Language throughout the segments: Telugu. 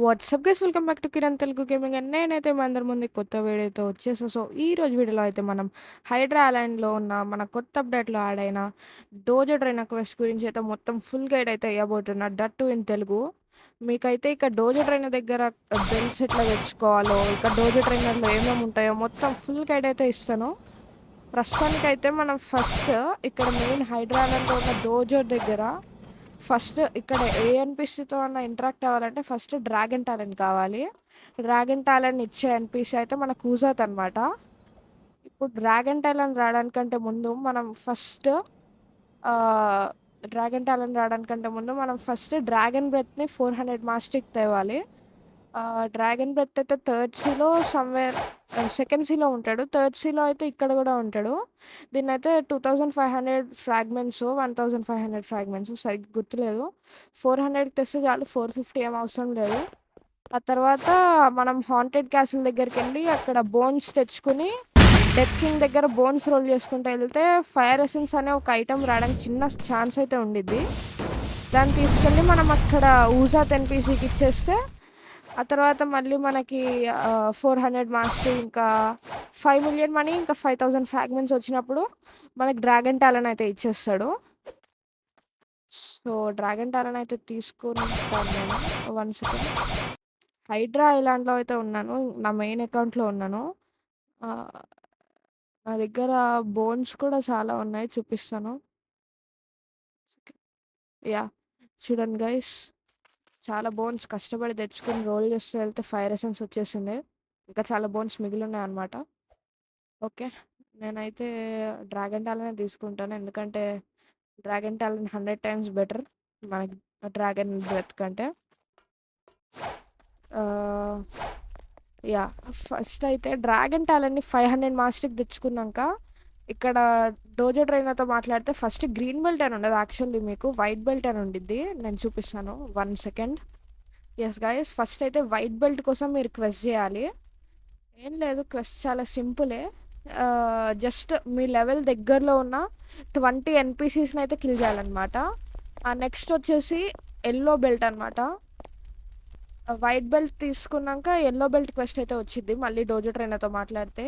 WhatsApp guys welcome back to Kiran Telugu gaming and నేనైతే మీ అందరి ముందు కొత్త వీడియోతో వచ్చేసా. సో ఈ రోజు వీడియోలో అయితే మనం హైడ్రా ఐలాండ్లో ఉన్న మన కొత్త అప్డేట్లో యాడ్ అయిన డోజో ట్రైన్ క్వెస్ట్ గురించి అయితే మొత్తం ఫుల్ గైడ్ అయితే ఇవ్వబోతున్నా, దట్ టు ఇన్ తెలుగు. మీకైతే ఇక డోజో ట్రైనర్ దగ్గర బెల్స్ ఎట్లా తెచ్చుకోవాలో, ఇక డోజో ట్రైనర్లో ఏమేమి ఉంటాయో మొత్తం ఫుల్ గైడ్ అయితే ఇస్తాను. ప్రస్తుతానికైతే మనం ఫస్ట్ ఇక్కడ మెయిన్ హైడ్రా ఐలాండ్లో ఉన్న డోజో దగ్గర ఫస్ట్ ఇక్కడ ఏ ఎన్పిసితో అన్న ఇంటరాక్ట్ అవ్వాలంటే ఫస్ట్ డ్రాగన్ టాలెంట్ కావాలి. డ్రాగన్ టాలెంట్ ఇచ్చే ఎన్పిసి అయితే మన కూజాత్ అనమాట. ఇప్పుడు డ్రాగన్ టాలెంట్ రావడానికంటే ముందు మనం ఫస్ట్ డ్రాగన్ బ్రెత్ని 400 మాస్టిక్ తేవాలి. డ్రాగన్ బ్రెత్ అయితే థర్డ్ సీలో సమ్వేర్ సెకండ్ సీలో ఉంటాడు, థర్డ్ సీలో అయితే ఇక్కడ కూడా ఉంటాడు. దీన్నైతే 2500 ఫ్రాగ్మెంట్స్ 1500 ఫ్రాగ్మెంట్స్ సరిగ్గా గుర్తులేదు. 400 తెస్తే చాలు, 450 ఏం అవసరం లేదు. ఆ తర్వాత మనం హాంటెడ్ క్యాసిల్ దగ్గరికి వెళ్ళి అక్కడ బోన్స్ తెచ్చుకుని డెత్ కింగ్ దగ్గర బోన్స్ రోల్ చేసుకుంటూ వెళ్తే ఫైర్ ఎసెన్స్ అనే ఒక ఐటమ్ రావడానికి చిన్న ఛాన్స్ అయితే ఉండిద్ది. దాన్ని తీసుకెళ్ళి మనం అక్కడ ఊజాత్ ఎన్పిసికి ఇచ్చేస్తే ఆ తర్వాత మళ్ళీ మనకి 400 మాస్టర్ ఇంకా 5 మిలియన్ మనీ ఇంకా 5000 ఫ్రాగ్మెంట్స్ వచ్చినప్పుడు మనకి డ్రాగన్ టాలెంట్ అయితే ఇచ్చేస్తాడు. సో డ్రాగన్ టాలెంట్ అయితే తీసుకుంటాను నేను. 1 సెకండ్. హైడ్రా ఐలాండ్లో అయితే ఉన్నాను, నా మెయిన్ అకౌంట్లో ఉన్నాను. నా దగ్గర బోన్స్ కూడా చాలా ఉన్నాయి, చూపిస్తాను. యా, చూడండి గైస్, చాలా బోన్స్ కష్టపడి తెచ్చుకొని రోల్ చేస్తూ వెళ్తే ఫైర్ ఎసెన్స్ వచ్చేసింది. ఇంకా చాలా బోన్స్ మిగిలి ఉన్నాయి అనమాట. ఓకే, నేనైతే డ్రాగన్ టాలెంట్ తీసుకుంటాను, ఎందుకంటే డ్రాగన్ టాలెంట్ 100 టైమ్స్ బెటర్ మనకి డ్రాగన్ బ్రెత్ కంటే. యా, ఫస్ట్ అయితే డ్రాగన్ టాలెంట్ని 500 మాస్టర్కి తెచ్చుకున్నాక ఇక్కడ డోజో ట్రైనర్తో మాట్లాడితే ఫస్ట్ గ్రీన్ బెల్ట్ అని ఉండదు, యాక్చువల్లీ మీకు వైట్ బెల్ట్ అని ఉండిద్ది. నేను చూపిస్తాను, 1 సెకండ్. ఎస్ గాయస్, ఫస్ట్ అయితే వైట్ బెల్ట్ కోసం మీరు క్వెస్ట్ చేయాలి. ఏం లేదు, క్వెస్ట్ చాలా సింపులే. జస్ట్ మీ లెవెల్ దగ్గరలో ఉన్న 20 ఎన్పిసిస్ని అయితే కిల్ చేయాలన్నమాట. నెక్స్ట్ వచ్చేసి ఎల్లో బెల్ట్ అనమాట. వైట్ బెల్ట్ తీసుకున్నాక ఎల్లో బెల్ట్ క్వెస్ట్ అయితే వచ్చింది మళ్ళీ డోజో ట్రైనర్తో మాట్లాడితే.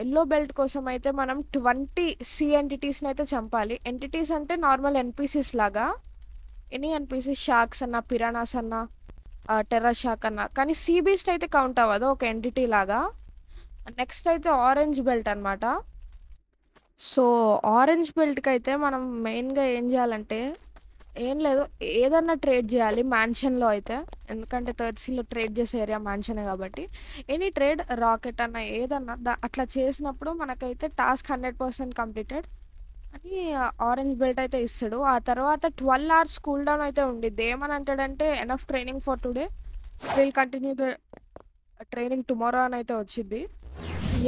ఎల్లో బెల్ట్ కోసం అయితే మనం 20 సి ఎంటిటీస్ని అయితే చంపాలి. ఎంటిటీస్ అంటే నార్మల్ ఎన్పిసిస్ లాగా, ఎనీ ఎన్పిసి, షార్క్స్ అన్న, పిరానాస్ అన్న, టెర్రా షాక్ అన్న, కానీ సీ బీస్ట్ అయితే కౌంట్ అవ్వదు, ఒక ఎంటిటీ లాగా. నెక్స్ట్ అయితే ఆరెంజ్ బెల్ట్ అనమాట. సో ఆరెంజ్ బెల్ట్కి అయితే మనం మెయిన్గా ఏం చేయాలంటే ఏం లేదు, ఏదన్నా ట్రేడ్ చేయాలి మ్యాన్షన్లో అయితే, ఎందుకంటే థర్డ్ సీలో ట్రేడ్ చేసే ఏరియా మ్యాన్షనే కాబట్టి. ఎనీ ట్రేడ్, రాకెట్ అన్న ఏదన్నా అట్లా చేసినప్పుడు మనకైతే టాస్క్ 100% కంప్లీటెడ్ అని ఆరెంజ్ బెల్ట్ అయితే ఇస్తాడు. ఆ తర్వాత 12 hours కూల్ డౌన్ అయితే ఉండిద్ది. ఏమని అంటాడంటే enough training for today, will continue the training tomorrow అని అయితే వచ్చింది.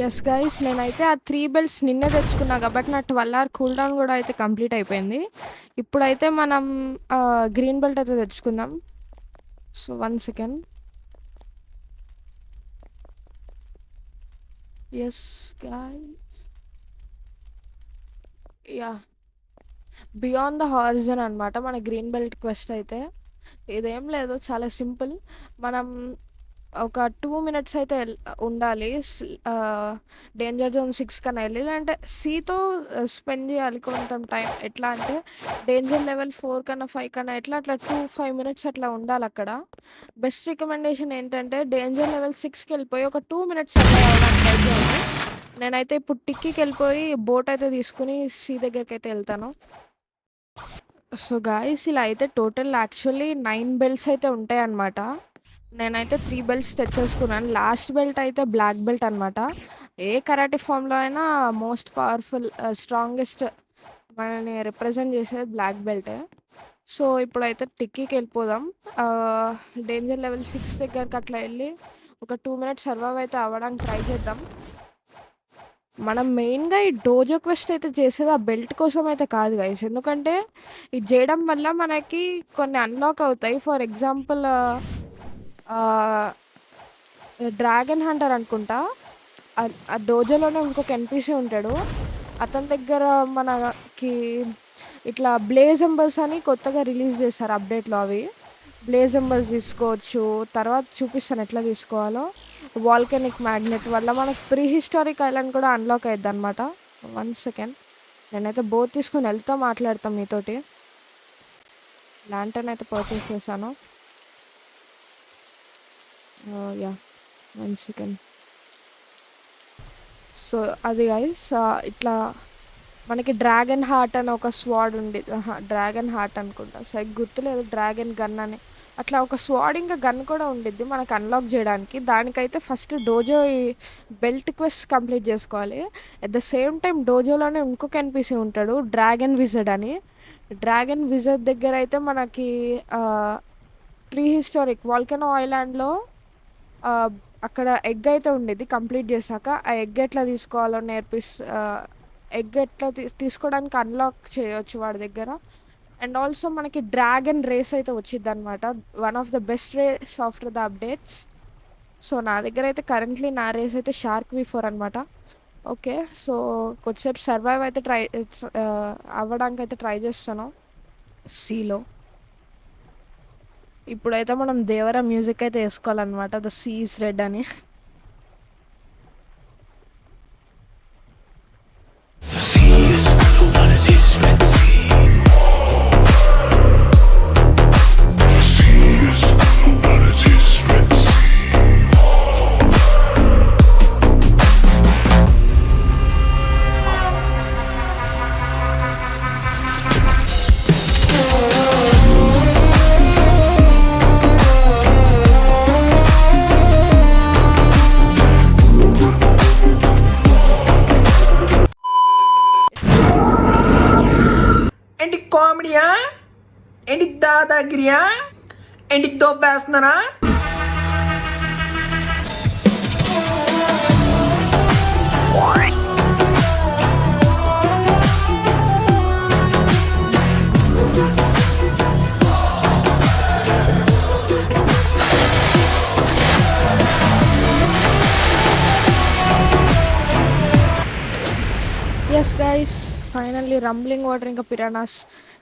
ఎస్ గైస్, నేనైతే ఆ 3 బెల్ట్స్ నిన్నే తెచ్చుకున్నా కాబట్టి నా 12 hour కూల్ డౌన్ కూడా అయితే కంప్లీట్ అయిపోయింది. ఇప్పుడైతే మనం గ్రీన్ బెల్ట్ అయితే తెచ్చుకుందాం. So 1 second. Yes guys, ya, beyond the horizon అనమాట మన గ్రీన్ బెల్ట్ క్వెస్ట్ అయితే. ఇదేం లేదు, చాలా సింపుల్. మనం ఒక 2 minutes అయితే ఉండాలి డేంజర్ జోన్ 6 కన్నా వెళ్ళి, లేదంటే సీతో స్పెండ్ చేయాలి కొంచెం టైం. ఎట్లా అంటే డేంజర్ లెవెల్ 4 కన్నా 5 కన్నా అట్లా 2-5 minutes అట్లా ఉండాలి అక్కడ. బెస్ట్ రికమెండేషన్ ఏంటంటే డేంజర్ లెవెల్ 6కి వెళ్ళిపోయి ఒక 2 minutes అట్లా అవ్వడానికి అయితే ఉంది. నేనైతే ఇప్పుడు టిక్కీకి వెళ్ళిపోయి బోట్ అయితే తీసుకుని సీ దగ్గరికి అయితే వెళ్తాను. సో గాయస్, ఇలా అయితే టోటల్ యాక్చువల్లీ 9 బెల్ట్స్ అయితే ఉంటాయి అన్నమాట. నేనైతే 3 బెల్ట్స్ తెచ్చేసుకున్నాను. లాస్ట్ బెల్ట్ అయితే బ్లాక్ బెల్ట్ అనమాట. ఏ కరాటే ఫామ్లో అయినా మోస్ట్ పవర్ఫుల్, స్ట్రాంగెస్ట్ మనల్ని రిప్రజెంట్ చేసేది బ్లాక్ బెల్టే. సో ఇప్పుడైతే టిక్కీకి వెళ్ళిపోదాం. డేంజర్ లెవెల్ 6 దగ్గరికి అట్లా వెళ్ళి ఒక 2 minutes సర్వైవ్ అయితే అవ్వడానికి ట్రై చేద్దాం. మనం మెయిన్గా ఈ డోజో క్వెస్ట్ అయితే చేసేది ఆ బెల్ట్ కోసం అయితే కాదు గైస్, ఎందుకంటే ఇది చేయడం వల్ల మనకి కొన్ని అన్లాక్ అవుతాయి. ఫర్ ఎగ్జాంపుల్ డ్రాగన్ హంటర్ అనుకుంటా, ఆ డోజోలోనే ఇంకొక ఎన్పిసి ఉంటాడు. అతని దగ్గర మనకి ఇట్లా బ్లేజ్ ఎంబర్స్ అని కొత్తగా రిలీజ్ చేశారు అప్డేట్లో అవి. బ్లేజ్ ఎంబర్స్ తీసుకోవచ్చు. తర్వాత చూపిస్తాను ఎట్లా తీసుకోవాలో. వాల్కానిక్ మ్యాగ్నెట్ వల్ల మనకు ప్రీ హిస్టారిక్ ఐలాండ్ కూడా అన్లాక్ అయిద్దనమాట. 1 సెకండ్. నేనైతే బోట్ తీసుకొని వెళ్తా మాట్లాడతాం మీతోటి. ల్యాంటర్న్ అయితే పర్చేస్ చేశాను. యాహ్! 1 సెకండ్. సో, అది గైస్ ఇట్లా మనకి డ్రాగన్ హార్ట్ అని ఒక స్వాడ్ ఉండేది. డ్రాగన్ హార్ట్ అనుకుంటా. సరిగ్గా గుర్తులేదు. డ్రాగన్ గన్ అని. అట్లా ఒక స్వాడ్ ఇంకా గన్ కూడా ఉండిద్ది మనకు అన్లాక్ చేయడానికి. దానికైతే ఫస్ట్ డోజో ఈ బెల్ట్ క్వెస్ట్ కంప్లీట్ చేసుకోవాలి. అట్ ద సేమ్ టైం డోజోలోనే ఇంకొక ఎన్పిసి ఉంటాడు డ్రాగన్ విజర్డ్ అని. డ్రాగన్ విజర్డ్ దగ్గర అయితే మనకి ప్రీ హిస్టారిక్ వాల్కెనో ఐలాండ్లో అక్కడ ఎగ్ అయితే ఉండేది. కంప్లీట్ చేశాక ఆ ఎగ్ ఎట్లా తీసుకోవాలో ఎగ్ ఎట్లా తీసుకోవడానికి అన్లాక్ చేయొచ్చు వాడి దగ్గర. అండ్ ఆల్సో మనకి డ్రాగన్ రేస్ అయితే వచ్చింది అనమాట. One of the best race after the updates. So నా దగ్గర అయితే కరెంట్లీ నా రేస్ అయితే షార్క్ V4 అనమాట. ఓకే, సో కొద్దిసేపు సర్వైవ్ అయితే అవ్వడానికి అయితే ట్రై చేస్తాను సీలో. ఇప్పుడైతే మనం దేవర మ్యూజిక్ అయితే వేసుకోవాలన్నమాట. ద సీ ఈస్ రెడ్ అని. ఏంటి కామెడీయా, ఏంటి దాదాగిరియా, ఏంటి దోపేస్తున్నారా? Yes guys, finally rumbling water ఇంకా పిరానాస్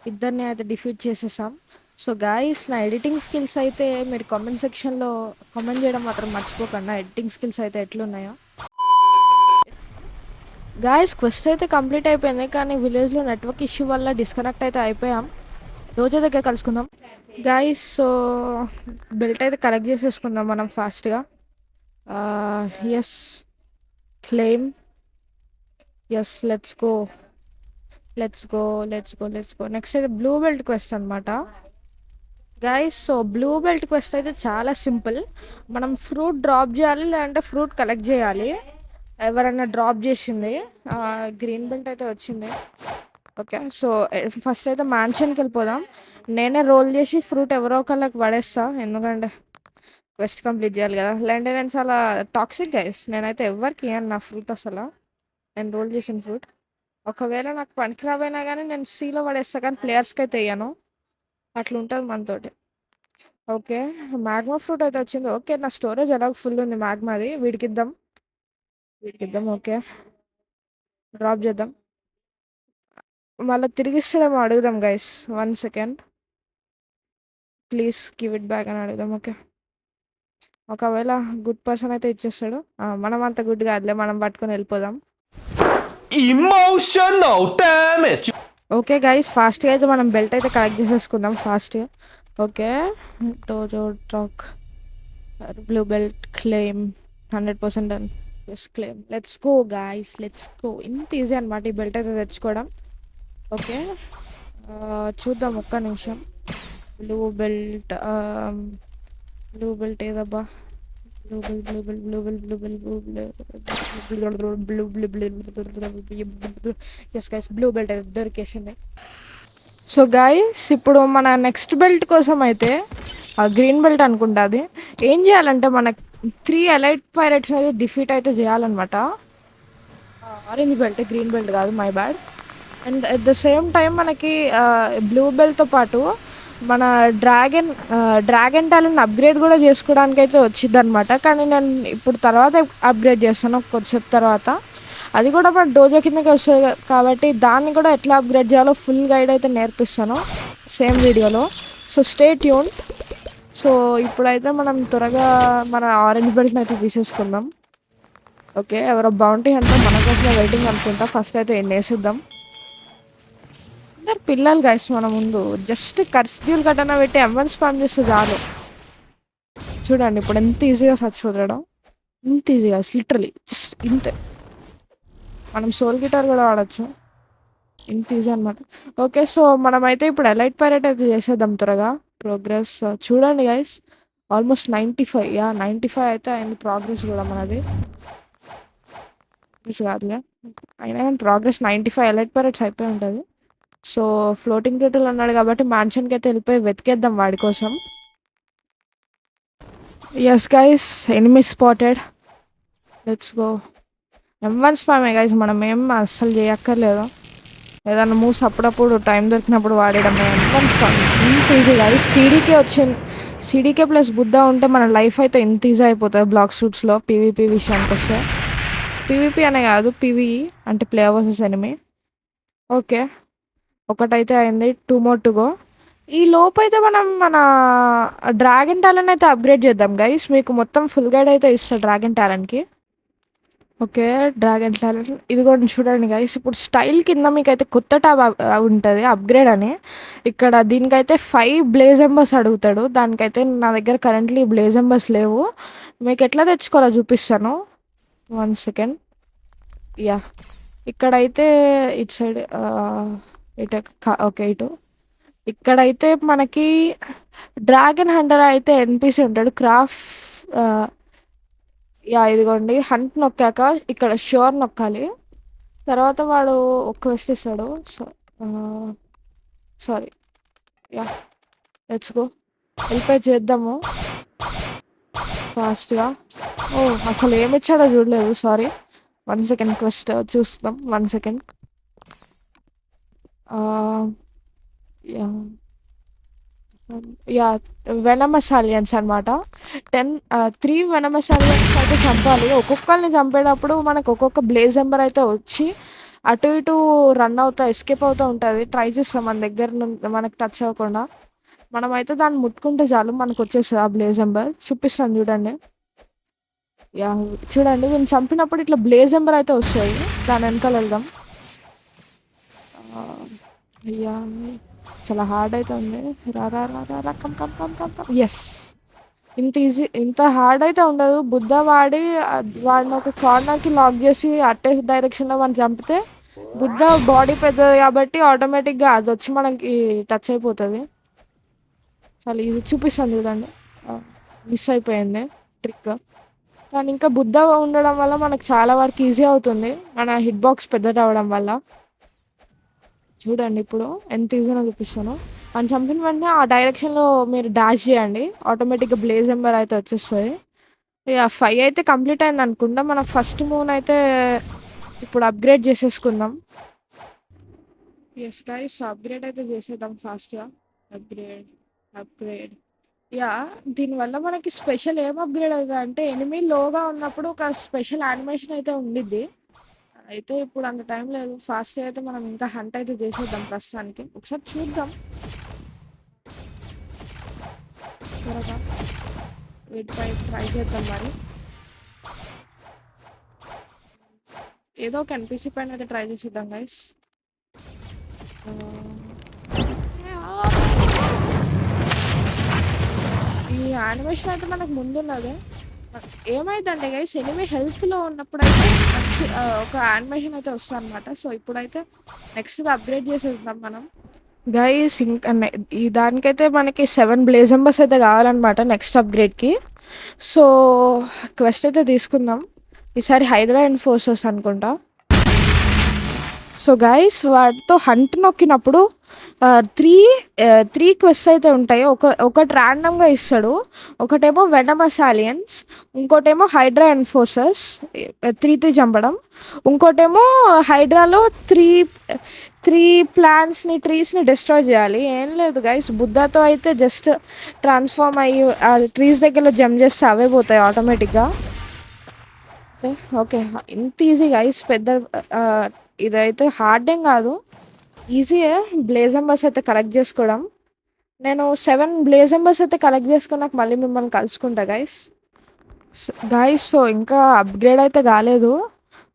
ఇద్దరిని అయితే డిఫీట్ చేసేసాం. సో గైస్, నా ఎడిటింగ్ స్కిల్స్ అయితే మీరు కామెంట్ సెక్షన్లో కామెంట్ చేయడం మాత్రం మర్చిపోకండి. నా ఎడిటింగ్ స్కిల్స్ అయితే ఎట్లున్నాయో. గాయస్, క్వెస్ట్ అయితే కంప్లీట్ అయిపోయింది, కానీ విలేజ్లో నెట్వర్క్ ఇష్యూ వల్ల డిస్కనెక్ట్ అయితే అయిపోయాం. రోజు దగ్గర కలుసుకుందాం గాయస్. సో బెల్ట్ అయితే కలెక్ట్ చేసేసుకుందాం మనం ఫాస్ట్గా. Yes, claim. Yes, let's go. Next అయితే బ్లూ బెల్ట్ క్వెస్ట్ అనమాట guys. So blue belt quest అయితే చాలా సింపుల్. మనం ఫ్రూట్ డ్రాప్ చేయాలి, లేదంటే ఫ్రూట్ కలెక్ట్ చేయాలి. ఎవరైనా డ్రాప్ చేసింది గ్రీన్ బెల్ట్ అయితే వచ్చింది. ఓకే, సో ఫస్ట్ అయితే మ్యాన్షన్కి వెళ్ళిపోదాం. నేనే రోల్ చేసి ఫ్రూట్ ఎవరో ఒకళ్ళకి పడేస్తా, ఎందుకంటే క్వెస్ట్ కంప్లీట్ చేయాలి కదా. లేదంటే నేను చాలా టాక్సిక్ గైస్. నేనైతే ఎవరికి ఇయ్యను నా ఫ్రూట్ అసలు. నేను రోల్ చేసిన ఫ్రూట్ ఒకవేళ నాకు పనికిరాబోయినా కానీ నేను సీలో పడేస్తా, కానీ ప్లేయర్స్కి అయితే వేయను. అట్లా ఉంటుంది మనతోటి. ఓకే, మ్యాగ్మా ఫ్రూట్ అయితే వచ్చింది. ఓకే, నా స్టోరేజ్ ఎలాగ ఫుల్ ఉంది మ్యాగ్మాది. వీడికిద్దాం. ఓకే, డ్రాప్ చేద్దాం. మళ్ళీ తిరిగి ఇస్తాడేమో అడుగుదాం guys. 1 second, please give it back అని అడుగుదాం. ఓకే, ఒకవేళ గుడ్ పర్సన్ అయితే ఇచ్చేస్తాడు. మనం అంత గుడ్ కాదులే, మనం పట్టుకొని వెళ్ళిపోదాం. Emotional damage. ఓకే గైస్, ఫాస్ట్గా అయితే మనం బెల్ట్ అయితే కలెక్ట్ చేసేసుకుందాం ఫాస్ట్గా. Okay, dojo talk blue belt claim 100% done. Just claim. Let's go guys, let's go. ఇంత ఈజీ అనమాట ఈ బెల్ట్ అయితే తెచ్చుకోవడం. ఓకే, చూద్దాం ఒక్క నిమిషం. బ్లూ బెల్ట్ ఏదబ్బా? ఎస్ గైస్, బ్లూ బెల్ట్ అయితే దొరికేసింది. సో గైస్, ఇప్పుడు మన నెక్స్ట్ బెల్ట్ కోసం అయితే గ్రీన్ బెల్ట్ అనుకుంటా. అది ఏం చేయాలంటే మనకు 3 ఎలైట్ పైరేట్స్ అయితే డిఫీట్ అయితే చేయాలన్నమాట. ఆరెంజ్ బెల్ట్, గ్రీన్ బెల్ట్ కాదు, my bad. And at the same time మనకి బ్లూ బెల్ట్తో పాటు మన డ్రాగన్ టాలెంట్ అప్గ్రేడ్ కూడా చేసుకోవడానికి అయితే వచ్చింది అనమాట. కానీ నేను ఇప్పుడు తర్వాత అప్గ్రేడ్ చేస్తాను కొద్దిసేపు తర్వాత. అది కూడా మన డోజో కిందకి వస్తుంది కాబట్టి దాన్ని కూడా ఎట్లా అప్గ్రేడ్ చేయాలో ఫుల్ గైడ్ అయితే నేర్పిస్తాను సేమ్ వీడియోలో. So stay tune. సో ఇప్పుడైతే మనం త్వరగా మన ఆరెంజ్ బెల్ట్ని అయితే తీసేసుకుందాం. ఓకే, ఎవరో బౌంటీ అంటే మన కోసమే వెయిటింగ్ అనుకుంటా. ఫస్ట్ అయితే వేసేద్దాం. అందరు పిల్లలు గైస్ మన ముందు. జస్ట్ కర్స్డ్యూల్ కట్టన పెట్టి M1 స్పామ్ చేస్తే చాలు. చూడండి ఇప్పుడు ఎంత ఈజీగా చచ్చిపోతాడో. ఇంత ఈజీగా లిటరలీ జస్ట్ ఇంతే. మనం సోల్ గిటార్ కూడా వాడచ్చు. ఇంత ఈజీ అనమాట. ఓకే, సో మనమైతే ఇప్పుడు ఎలైట్ పైరేట్ అయితే చేసేద్దాం త్వరగా. ప్రోగ్రెస్ చూడండి గైస్, ఆల్మోస్ట్ 95. 95 అయితే అయింది ప్రోగ్రెస్ కూడా మనది. కాదులే, అయినా కానీ ప్రోగ్రెస్ 95 ఎలైట్ పైరేట్స్ అయిపోయి ఉంటుంది. సో ఫ్లోటింగ్ టోటల్ అన్నాడు కాబట్టి మ్యాన్షన్కి అయితే వెళ్ళిపోయి వెతికేద్దాం వాడి కోసం. Yes guys, enemy spotted. Let's go. M1 స్పామే గైస్, మనం ఏం అస్సలు చేయక్కర్లేదు. ఏదైనా మూవ్స్ అప్పుడప్పుడు టైం దొరికినప్పుడు వాడడం. M1 స్పామ్ ఇంత ఈజీ గైస్. సిడీకే ప్లస్ బుద్ధ ఉంటే మన లైఫ్ అయితే ఇంత ఈజీ అయిపోతుంది బ్లాక్ షూట్స్లో. పీవీపీ విషయానికి వస్తే, పీవీపీ అనే కాదు, పీవీఈ అంటే ప్లేయర్ వర్సెస్ ఎనిమీ. ఓకే, ఒకటైతే అయింది. 2 more to go. ఈ లోపు అయితే మనం మన డ్రాగన్ టాలెంట్ అయితే అప్గ్రేడ్ చేద్దాం గైస్. మీకు మొత్తం ఫుల్ గైడ్ అయితే ఇస్తాడు డ్రాగన్ టాలెంట్కి. ఓకే, డ్రాగన్ టాలెంట్ ఇదిగోండి చూడండి గైస్. ఇప్పుడు స్టైల్ కింద మీకు అయితే కొత్త ట్యాబ్ ఉంటుంది అప్గ్రేడ్ అని. ఇక్కడ దీనికైతే 5 బ్లేజ్ ఎంబర్స్ అడుగుతాడు. దానికైతే నా దగ్గర కరెంట్లీ బ్లేజ్ ఎంబర్స్ లేవు. మీకు ఎట్లా తెచ్చుకోవాలో చూపిస్తాను. 1 సెకండ్. యా, ఇక్కడైతే ఇటు సైడ్ ఇటు ఓకే ఇటు. ఇక్కడైతే మనకి డ్రాగన్ హంటర్ అయితే ఎన్పిసి ఉంటాడు. ఇదిగోండి, హంట్ నొక్కాక ఇక్కడ షోర్ నొక్కాలి. తర్వాత వాడు ఒక క్వెస్ట్ ఇస్తాడు. Sorry, yeah let's go. వెళ్ళిపోయి చేద్దాము ఫాస్ట్గా. అసలు ఏమి ఇచ్చాడో చూడలేదు, సారీ. 1 సెకండ్, క్వెస్ట్ చూస్తాం. 1 సెకండ్. యా వెనమస్ అలియన్స్ అనమాట. 3 వెనమస్ అలియన్స్ అయితే చంపాలి. ఒక్కొక్కరిని చంపేటప్పుడు మనకు ఒక్కొక్క బ్లేజ్ ఎంబర్ అయితే వచ్చి అటు ఇటు రన్ అవుతా ఎస్కేప్ అవుతూ ఉంటుంది. ట్రై చేస్తాం మన దగ్గర నుండి మనకు టచ్ అవ్వకుండా. మనమైతే దాన్ని ముట్టుకుంటే చాలు మనకు వచ్చేస్తుంది ఆ బ్లేజ్ ఎంబర్. చూపిస్తాను చూడండి. యా చూడండి, వీళ్ళు చంపినప్పుడు ఇట్లా బ్లేజ్ ఎంబర్ అయితే వస్తాయి. దాని వెనకాల వెళ్దాం. అయ్యా చాలా హార్డ్ అయితే ఉంది. రా come come come come come. Yes, ఇంత ఈజీ, ఇంత హార్డ్ అయితే ఉండదు. బుద్ధ వాడిని ఒక కార్నర్కి లాక్ చేసి అట్టే డైరెక్షన్లో మనం చంపితే బుద్ధ బాడీ పెద్దది కాబట్టి ఆటోమేటిక్గా అది వచ్చి మనకి టచ్ అయిపోతుంది. చాలా ఈజీ. చూపిస్తాను చూడండి. మిస్ అయిపోయింది ట్రిక్. కానీ ఇంకా బుద్ధ ఉండడం వల్ల మనకు చాలా వరకు ఈజీ అవుతుంది, మన హిట్ బాక్స్ పెద్దది అవ్వడం వల్ల. చూడండి ఇప్పుడు ఎంత ఈజీగా చూపిస్తాను. అని చంపిన వెంటనే ఆ డైరెక్షన్లో మీరు డాష్ చేయండి, ఆటోమేటిక్గా బ్లేజ్ ఎంబర్ అయితే వచ్చేస్తుంది. ఇక 5 అయితే కంప్లీట్ అయింది అనుకుంటా. మన ఫస్ట్ మూవ్ అయితే ఇప్పుడు అప్గ్రేడ్ చేసేసుకుందాం. ఎస్ గైస్, అప్గ్రేడ్ అయితే చేసేద్దాం ఫాస్ట్గా. అప్గ్రేడ్. దీనివల్ల మనకి స్పెషల్ ఏం అప్గ్రేడ్ అవుతుంది అంటే, ఎనిమీ లోగా ఉన్నప్పుడు ఒక స్పెషల్ యానిమేషన్ అయితే ఉండిద్ది. అయితే ఇప్పుడు అంత టైం లేదు. ఫాస్ట్ అయితే మనం ఇంకా హంట్ అయితే చేసేద్దాం ప్రస్తుతానికి. ఒకసారి చూద్దాం త్వరగా. వీటిపై ట్రై చేద్దాం మరి. ఏదో ఒక ఎన్పిసి పైన అయితే ట్రై చేసేద్దాం గైస్. ఈ యానిమేషన్ అయితే మనకు ముందున్నది. ఏమైందంటే గైస్, ఎనిమీ హెల్త్లో ఉన్నప్పుడు అయితే ఒక యానిమేషన్ అయితే వస్తుంది అనమాట. సో ఇప్పుడైతే నెక్స్ట్ అప్గ్రేడ్ చేసేద్దాం మనం గైస్. ఇంకా ఈ దానికైతే మనకి 7 బ్లేజ్ ఎంబర్స్ అయితే కావాలన్నమాట నెక్స్ట్ అప్గ్రేడ్కి. సో క్వెస్ట్ అయితే తీసుకుందాం. ఈసారి హైడ్రా ఎన్ఫోర్సర్స్ అనుకుంటా. సో గైస్, వాటితో హంట్ నొక్కినప్పుడు 3 క్వెస్ట్ అయితే ఉంటాయి. ఒకటి ర్యాండమ్గా ఇస్తాడు. ఒకటేమో వెనమస్ అలియన్స్, ఇంకోటేమో హైడ్రా ఎన్ఫోర్సర్స్ 3 చంపడం, ఇంకోటేమో హైడ్రాలో 3 ప్లాంట్స్ని ట్రీస్ని డిస్ట్రాయ్ చేయాలి. ఏం లేదు గైస్, బుద్ధతో అయితే జస్ట్ ట్రాన్స్ఫార్మ్ అయ్యి ఆ ట్రీస్ దగ్గరలో జంప్ చేస్తే అవే పోతాయి ఆటోమేటిక్గా. ఓకే, ఇంత ఈజీ గైస్. ఇదైతే హార్డ్ ఏం కాదు, ఈజీయే బ్లేజ్ ఎంబర్స్ అయితే కలెక్ట్ చేసుకోవడం. నేను 7 బ్లేజ్ ఎంబర్స్ అయితే కలెక్ట్ చేసుకున్నాక మళ్ళీ మిమ్మల్ని కలుసుకుంటా గైస్. గైస్ సో ఇంకా అప్‌గ్రేడ్ అయితే గాలేదు.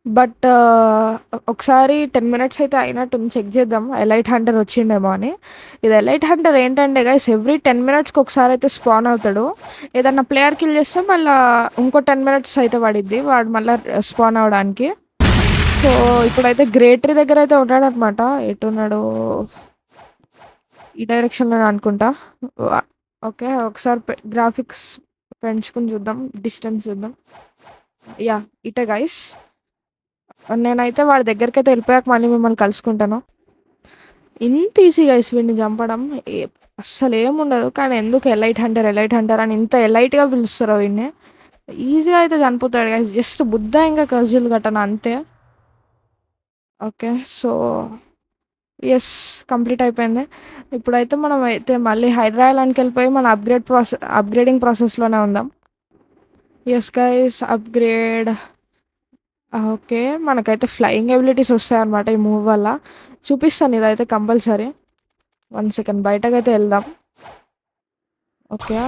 బట్ ఒకసారి 10 మినిట్స్ అయితే అయినట్టుంది. చెక్ చేద్దాం ఎలైట్ హంటర్ వచ్చిండేమో అని. ఇది ఎలైట్ హంటర్ ఏంటంటే గైస్ ఎవ్రీ 10 మినిట్స్‌కి ఒకసారి అయితే స్పాన్ అవుతాడు. ఏదన్నా ప్లేయర్ కిల్ చేస్తే మళ్ళా ఇంకో 10 మినిట్స్ అయితే పడిద్ది. వాడు మళ్ళా స్పాన్ అవ్వడానికి. సో ఇప్పుడైతే గ్రేట్ ట్రీ దగ్గర అయితే ఉన్నాడనమాట. ఎటున్నాడో ఈ డైరెక్షన్‌లోనే అనుకుంటా. ఓకే. ఒకసారి గ్రాఫిక్స్ పెంచుకొని చూద్దాం. డిస్టెన్స్ చూద్దాం. యాహ్! ఇటే గైస్. నేనైతే వాడి దగ్గరికైతే ఎళ్ళిపోయాక మళ్ళీ మిమ్మల్ని కలుసుకుంటాను. ఇంత ఈజీ గైస్ వీడిని చంపడం. ఏ అస్సలేముండదు. కానీ ఎందుకు ఎలైట్ హంటర్, ఎలైట్ హంటర్ అని ఇంత ఎలైట్‌గా పిలుస్తారో వీడిని. ఈజీగా అయితే చనిపోతాడు గైస్. జస్ట్ బుద్ధ ఇంకా కర్జులు కట్టను అంతే. ఓకే. So yes. కంప్లీట్ అయిపోయింది. ఇప్పుడైతే మనం అయితే మళ్ళీ హైడ్రా ఐలాండ్‌కెళ్ళిపోయి మన అప్‌గ్రేడింగ్ ప్రాసెస్‌లోనే ఉందాం. Yes guys upgrade. ఓకే. మనకైతే ఫ్లయింగ్ ఎబిలిటీస్ వస్తాయన్నమాట ఈ మూవ్ వల్ల. చూపిస్తాను ఇదైతే కంపల్సరీ. 1 సెకండ్ బయటకైతే ఎళ్దాం. ఓకే.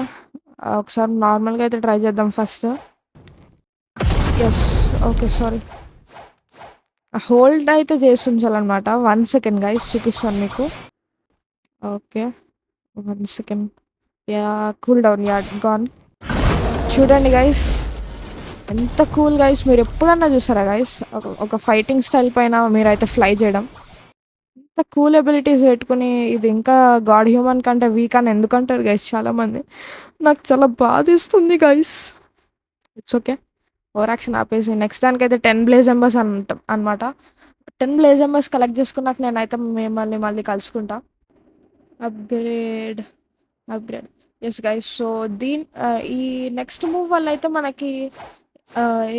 ఒకసారి నార్మల్‌గా అయితే ట్రై చేద్దాం first. Yes. Okay. Sorry. Hold అయితే చేసి ఉంచాలన్నమాట. 1 సెకండ్ గైస్ చూపిస్తాను మీకు. Okay. 1 second. Yeah! Cool down. Yeah! Gone. చూడండి గైస్. ఎంత కూల్ గైస్. మీరెప్పుడన్నా చూసారా గైస్? ఒక ఫైటింగ్ స్టైల్ పైన మీరైతే ఫ్లై చేయడం. ఇంత కూల్ ఎబిలిటీస్ పెట్టుకొని ఇది ఇంకా గాడ్ హ్యూమన్ కంటే వీక్ అని ఎందుకంటారు గైస్ చాలామంది. నాకు చాలా బాధేస్తుంది guys. It's okay. Over action ఆపేసి నెక్స్ట్ దానికైతే 10 బ్లేజ్ ఎంబర్స్ అనమాట. 10 బ్లేజ్ ఎంబర్స్ కలెక్ట్ చేసుకున్నాక నేనైతే మిమ్మల్ని మళ్ళీ కలుసుకుంటా. Upgrade. Upgrade. Yes guys. So ఈ నెక్స్ట్ మూవ్ వల్ల అయితే మనకి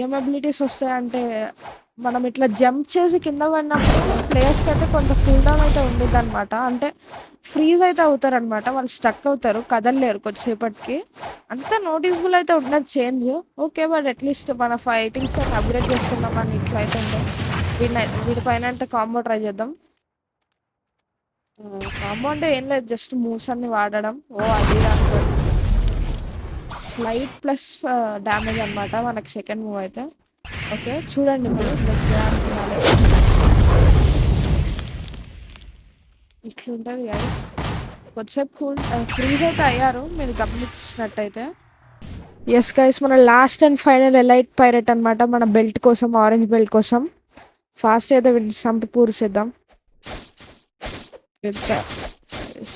ఏం ఎబిలిటీస్ వస్తాయంటే మనం ఇట్లా జంప్ చేసి కింద పడినప్పుడు ప్లేయర్స్‌కైతే కొంత కూల్ డౌన్ అయితే ఉండిద్దనమాట. అంటే ఫ్రీజ్ అయితే అవుతారనమాట. వాళ్ళు స్టక్ అవుతారు. కదలలేరు కొద్దిసేపటికి. అంత నోటీసబుల్ అయితే ఉండదు చేంజ్. ఓకే. బట్ అట్‌లీస్ట్ మన ఫైటింగ్ స్టైల్‌ని అప్‌గ్రేడ్ చేసుకుందామని ఇట్లా అయితే ఉంది. వీటిపైన అంటే కాంబో ట్రై చేద్దాం. కాంబో అంటే ఏం లేదు. జస్ట్ మూవ్స్ అన్ని వాడడం. అది దాంట్లో ఫ్లైట్ ప్లస్ డ్యామేజ్ అనమాట మనకి సెకండ్ మూవ్ అయితే. ఓకే. చూడండి ఇప్పుడు గ్రాండ్ ఫినాలే ఇట్లుంటది గైస్. కొద్దిసేపు ఫ్రీజ్ అయితే అయ్యారు మీరు గమనించినట్టయితే. యెస్ గైస్ మన లాస్ట్ అండ్ ఫైనల్ ఎలైట్ పైరట్ అనమాట. మన బెల్ట్ కోసం ఆరెంజ్ బెల్ట్ కోసం. ఫాస్ట్ అయితే వీడిని చంపి పూర్చేద్దాం.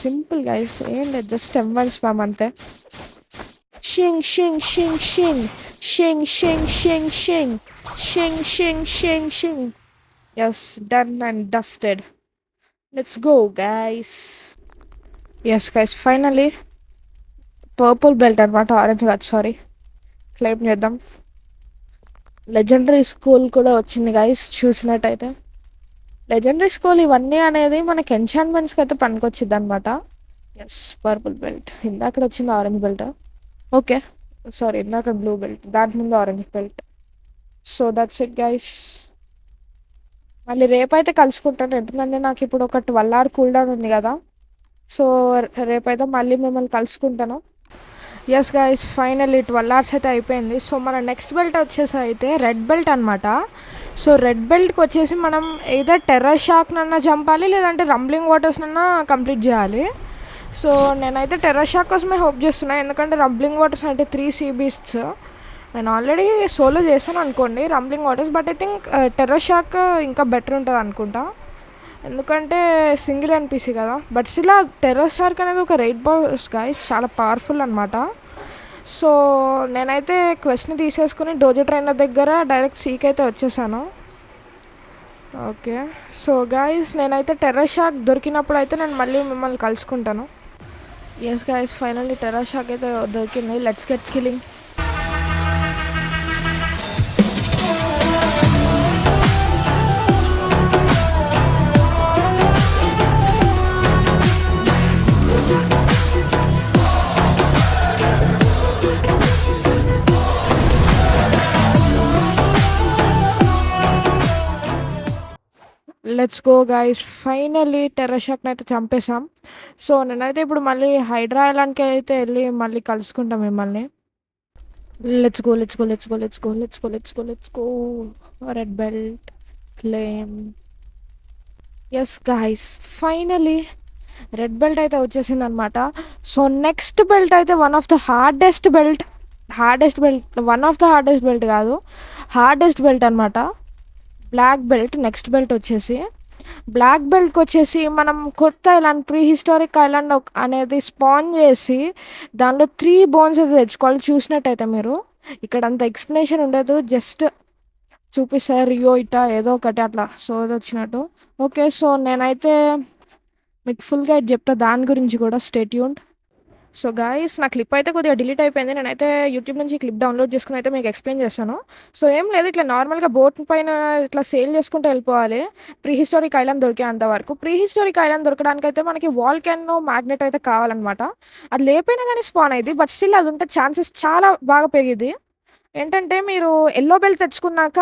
సింపుల్ గైస్ ఏం లేదు. జస్ట్ M1 స్పామ్ అంతే. షింగ్ షింగ్ షింగ్ షింగ్ షింగ్ షింగ్ షింగ్ షింగ్ షింగ్ షింగ్ షింగ్ షింగ్. Yes done and dusted. Let's go guys. Yes guys finally purple belt అనమాట. ఆరెంజ్ కాదు సారీ. క్లెయిమ్ చేద్దాం. లెజెండరీ స్కూల్ కూడా వచ్చింది గైస్ చూసినట్టయితే. లెజెండరీ స్కూల్ ఇవన్నీ అనేది మనకి ఎన్చాంట్మెంట్స్కి అయితే పనికొచ్చిద్ది అనమాట. Yes purple belt. ఇందాక వచ్చింది ఆరెంజ్ బెల్ట్. ఓకే. సారీ ఇందాక బ్లూ బెల్ట్. దాని ముందు orange belt. So that's it guys. మళ్ళీ రేపైతే కలుసుకుంటాను. ఎందుకంటే నాకు ఇప్పుడు ఒక 12 అవర్ కూల్ డౌన్ ఉంది కదా. సో రేపైతే మళ్ళీ మిమ్మల్ని కలుసుకుంటాను. యెస్ గైస్ ఫైనల్లీ 12 అవర్స్ అయితే అయిపోయింది. సో మన నెక్స్ట్ బెల్ట్ వచ్చేసి అయితే రెడ్ బెల్ట్ అనమాట. సో రెడ్ బెల్ట్కి వచ్చేసి మనం ఏదో టెర్రర్ షాక్నన్నా చంపాలి లేదంటే రంబ్లింగ్ వాటర్స్నన్నా కంప్లీట్ చేయాలి. సో నేనైతే టెర్రర్ షాక్ కోసమే హోప్ చేస్తున్నాను. ఎందుకంటే రంబ్లింగ్ వాటర్స్ అంటే 3 సీ బీస్ట్స్. నేను ఆల్రెడీ సోలో చేశాను అనుకోండి rumbling waters. But I think terror shock ఇంకా బెటర్ ఉంటుంది అనుకుంటా. ఎందుకంటే సింగిల్ ఎన్పిసి కదా. బట్ ఇలా టెర్రర్ షార్క్ అనేది ఒక రైడ్ బాస్ గైస్ చాలా పవర్ఫుల్ అనమాట. సో నేనైతే క్వెస్ట్ని తీసేసుకుని డోజో ట్రైనర్ దగ్గర డైరెక్ట్ సీకి అయితే వచ్చేసాను. ఓకే. సో గైస్ నేనైతే టెర్రర్ షాక్ దొరికినప్పుడు అయితే నేను మళ్ళీ మిమ్మల్ని కలుసుకుంటాను. Yes guys finally terror shark అయితే దొరికింది. Let's get killing. Let's go guys, finally terror షార్క్ని అయితే చంపేశాం. సో నేనైతే ఇప్పుడు మళ్ళీ హైడ్రా ఐలాండ్కి అయితే వెళ్ళి మళ్ళీ కలుసుకుంటాం మిమ్మల్ని. Let's go let's go let's go let's go let's go let's go let's go. Red belt claim. Yes guys, finally red belt అయితే వచ్చేసింది అనమాట. సో నెక్స్ట్ బెల్ట్ అయితే one of the hardest belt one of the hardest belt కాదు, హార్డెస్ట్ బెల్ట్ అనమాట. Black belt. నెక్స్ట్ బెల్ట్ వచ్చేసి బ్లాక్ బెల్ట్కి వచ్చేసి మనం కొత్త ఐలాండ్, ప్రీ హిస్టారిక్ ఐలాండ్ అనేది స్పాన్ చేసి దానిలో 3 బోన్స్ అయితే తెచ్చుకోవాలి. చూసినట్టయితే మీరు ఇక్కడ అంత ఎక్స్ప్లెనేషన్ ఉండదు, జస్ట్ చూపిస్తారు రియో ఇటా ఏదో ఒకటి అట్లా సోది వచ్చినట్టు. ఓకే, సో నేనైతే మీకు ఫుల్ గైడ్ చెప్తా దాని గురించి కూడా. Stay tuned. సో గాయస్, నా క్లిప్ అయితే కొద్దిగా డిలీట్ అయిపోయింది. నేనైతే యూట్యూబ్ నుంచి క్లిప్ డౌన్లోడ్ చేసుకుని అయితే మీకు ఎక్స్ప్లెయిన్ చేస్తాను. సో ఏం లేదు, ఇట్లా నార్మల్గా బోట్ పైన ఇట్లా సేల్ చేసుకుంటూ వెళ్ళిపోవాలి ప్రీ హిస్టారిక్ ఐలాండ్ దొరికేంత వరకు. ప్రీ హిస్టారిక్ ఐలాండ్ దొరకడానికైతే మనకి వాల్కెనో మ్యాగ్నెట్ అయితే కావాలన్నమాట. అది లేకపోయినా కానీ స్పాన్ అయింది, బట్ స్టిల్ అది ఉంటే ఛాన్సెస్ చాలా బాగా పెరిగింది. ఏంటంటే మీరు ఎల్లో బెల్ట్ తెచ్చుకున్నాక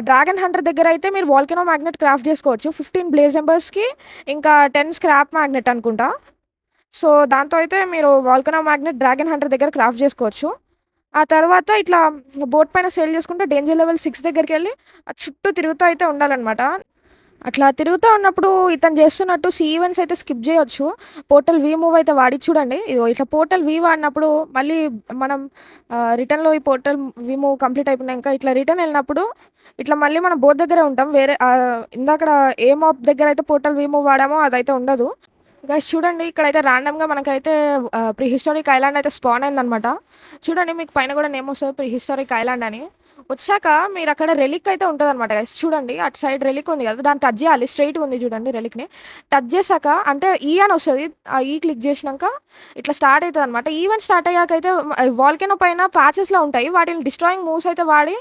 డ్రాగన్ హంటర్ దగ్గర అయితే మీరు వాల్కెనో మ్యాగ్నెట్ క్రాఫ్ట్ చేసుకోవచ్చు. 15 బ్లేజ్ ఎంబర్స్కి ఇంకా 10 స్క్రాప్ మ్యాగ్నెట్ అనుకుంటా. సో దాంతో అయితే మీరు వాల్కనో మ్యాగ్నెట్ డ్రాగన్ హంటర్ దగ్గర క్రాఫ్ట్ చేసుకోవచ్చు. ఆ తర్వాత ఇట్లా బోట్ పైన సేల్ చేసుకుంటే డేంజర్ లెవెల్ 6 దగ్గరికి వెళ్ళి చుట్టూ తిరుగుతూ అయితే ఉండాలన్నమాట. అట్లా తిరుగుతూ ఉన్నప్పుడు ఇతను చేస్తున్నట్టు సీ ఈవెంట్స్ అయితే స్కిప్ చేయొచ్చు. పోర్టల్ వి మూవ్ అయితే వాడి చూడండి. ఇదిగో ఇట్లా పోర్టల్ వి వాడినప్పుడు మళ్ళీ మనం రిటర్న్లో ఈ పోర్టల్ వి మూవ్ కంప్లీట్ అయిపోయినాక ఇట్లా రిటర్న్ వెళ్ళినప్పుడు ఇట్లా మళ్ళీ మనం బోట్ దగ్గరే ఉంటాం. వేరే ఇందాక ఏ మాప్ దగ్గర అయితే పోర్టల్ వి మూవ్ వాడామో అదైతే ఉండదు. గైస్ చూడండి, ఇక్కడైతే ర్యాండమ్గా మనకైతే ప్రీ హిస్టారిక్ ఐలాండ్ అయితే స్పాన్ అయిందనమాట. చూడండి, మీకు పైన కూడా నేమ్ వస్తుంది ప్రీ హిస్టారిక్ ఐలాండ్ అని. వచ్చాక మీరు అక్కడ రెలిక్ అయితే ఉంటుంది అనమాట గైస్. చూడండి అటు సైడ్ రెలిక్ ఉంది కదా, దాన్ని టచ్ చేయాలి. స్ట్రైట్గా ఉంది చూడండి రెలిక్ని. టచ్ చేశాక అంటే ఈ అని వస్తుంది. ఆ ఈ క్లిక్ చేసినాక ఇట్లా స్టార్ట్ అవుతుంది అనమాట. ఈవెంట్ స్టార్ట్ అయ్యాక అయితే వాల్కెనో పైన ప్యాచెస్లో ఉంటాయి, వాటిని డిస్ట్రాయింగ్ మూవ్స్ అయితే వాడి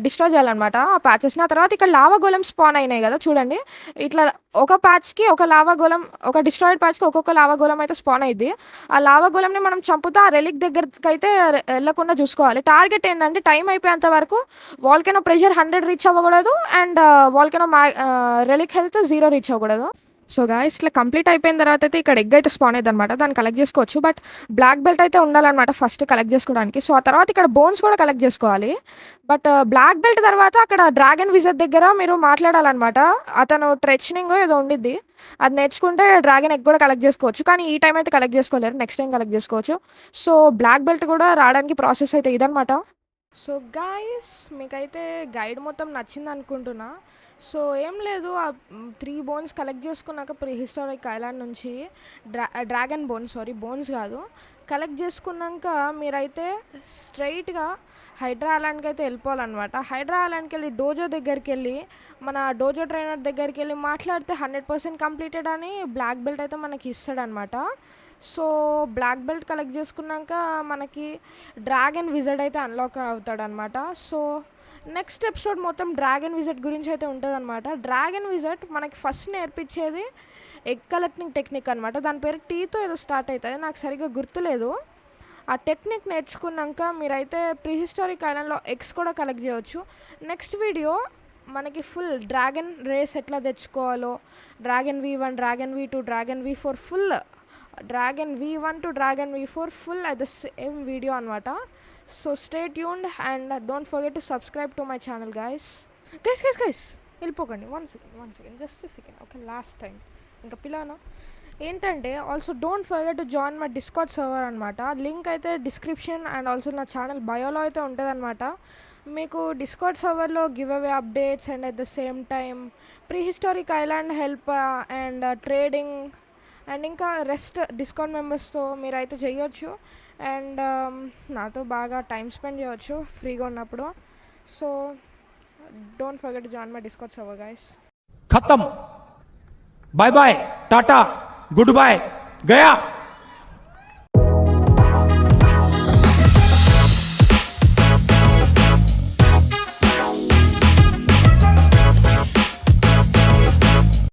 డిస్ట్రాయ్ చేయాలన్నమాట ఆ ప్యాచెస్ని. ఆ తర్వాత ఇక్కడ లావా గోలెం స్పాన్ అయినాయి కదా చూడండి. ఇట్లా ఒక ప్యాచ్కి ఒక లావా గోళం, ఒక డిస్ట్రాయిడ్ ప్యాచ్కి ఒక్కొక్క లావా గోళం అయితే స్పాన్ అయింది. ఆ లావా గోళంని మనం చంపుతా ఆ రెలిక్ దగ్గరికి అయితే వెళ్ళకుండా చూసుకోవాలి. టార్గెట్ ఏంటంటే టైం అయిపోయేంత వరకు వాల్కెనో ప్రెషర్ 100 రీచ్ అవ్వకూడదు and volcano relic health 0 reach అవ్వకూడదు. సో గాయస్, ఇట్లా కంప్లీట్ అయిపోయిన తర్వాత అయితే ఇక్కడ ఎగ్ అయితే స్పాన్ అయ్యింది అనమాట. దాన్ని కలెక్ట్ చేసుకోవచ్చు, బట్ బ్లాక్ బెల్ట్ అయితే ఉండాలన్నమాట ఫస్ట్ కలెక్ట్ చేసుకోవడానికి. సో ఆ తర్వాత ఇక్కడ బోన్స్ కూడా కలెక్ట్ చేసుకోవాలి. బట్ బ్లాక్ బెల్ట్ తర్వాత అక్కడ డ్రాగన్ విజర్ దగ్గర మీరు మాట్లాడాలన్నమాట. అతను ట్రెచనింగ్ ఏదో ఉండిద్ది, అది నేర్చుకుంటే డ్రాగన్ ఎగ్ కూడా కలెక్ట్ చేసుకోవచ్చు. కానీ ఈ టైం అయితే కలెక్ట్ చేసుకోలేరు, నెక్స్ట్ టైం కలెక్ట్ చేసుకోవచ్చు. సో బ్లాక్ బెల్ట్ కూడా రావడానికి ప్రాసెస్ అయితే ఇదనమాట. సో గాయస్, మీకైతే గైడ్ మొత్తం నచ్చింది అనుకుంటున్నా. సో ఏం లేదు, ఆ 3 బోన్స్ కలెక్ట్ చేసుకున్నాక ప్రీ హిస్టారిక్ ఐలాండ్ నుంచి డ్రాగన్ బోన్స్ కాదు, కలెక్ట్ చేసుకున్నాక మీరైతే స్ట్రైట్గా హైడ్రా ఐలాండ్కి అయితే వెళ్ళిపోవాలన్నమాట. హైడ్రా ఐలాండ్కి వెళ్ళి డోజో దగ్గరికి వెళ్ళి మన డోజో ట్రైనర్ దగ్గరికి వెళ్ళి మాట్లాడితే 100% కంప్లీటెడ్ అని బ్లాక్ బెల్ట్ అయితే మనకి ఇస్తాడనమాట. సో బ్లాక్ బెల్ట్ కలెక్ట్ చేసుకున్నాక మనకి డ్రాగన్ విజర్డ్ అయితే అన్లాక్ అవుతాడనమాట. సో నెక్స్ట్ ఎపిసోడ్ మొత్తం డ్రాగన్ విజర్డ్ గురించి అయితే ఉంటుంది అనమాట. డ్రాగన్ విజర్డ్ మనకి ఫస్ట్ నేర్పించేది ఎగ్ కలెక్టింగ్ టెక్నిక్ అనమాట. దాని పేరు టీతో ఏదో స్టార్ట్ అవుతుంది, నాకు సరిగ్గా గుర్తులేదు. ఆ టెక్నిక్ నేర్చుకున్నాక మీరైతే ప్రీ హిస్టారిక్ ఐలాండ్లో ఎగ్స్ కూడా కలెక్ట్ చేయవచ్చు. నెక్స్ట్ వీడియో మనకి ఫుల్ డ్రాగన్ రేస్ ఎట్లా తెచ్చుకోవాలో, dragon V1, dragon V2, dragon V4 full, dragon V1 to dragon V4 full at the same video అనమాట. So stay tuned and don't forget to subscribe to my channel guys. వెళ్ళిపోకండి, one second just second. Okay, last time ఇంకా పిల్లను ఏంటంటే also don't forget to join my Discord server అనమాట. లింక్ అయితే డిస్క్రిప్షన్ అండ్ ఆల్సో నా ఛానల్ బయోలో అయితే ఉంటుంది అనమాట. మీకు డిస్కార్డ్ సర్వర్లో giveaway updates and at the same time prehistoric island help and trading and ఇంకా రెస్ట్ డిస్కౌంట్ మెంబర్స్తో మీరైతే చేయొచ్చు. అండ్ నాతో బాగా టైం స్పెండ్ చేయొచ్చు ఫ్రీగా ఉన్నప్పుడు. So don't forget to join my Discord server guys. खत्म, बाय बाय, टाटा, गुड बाय, गया.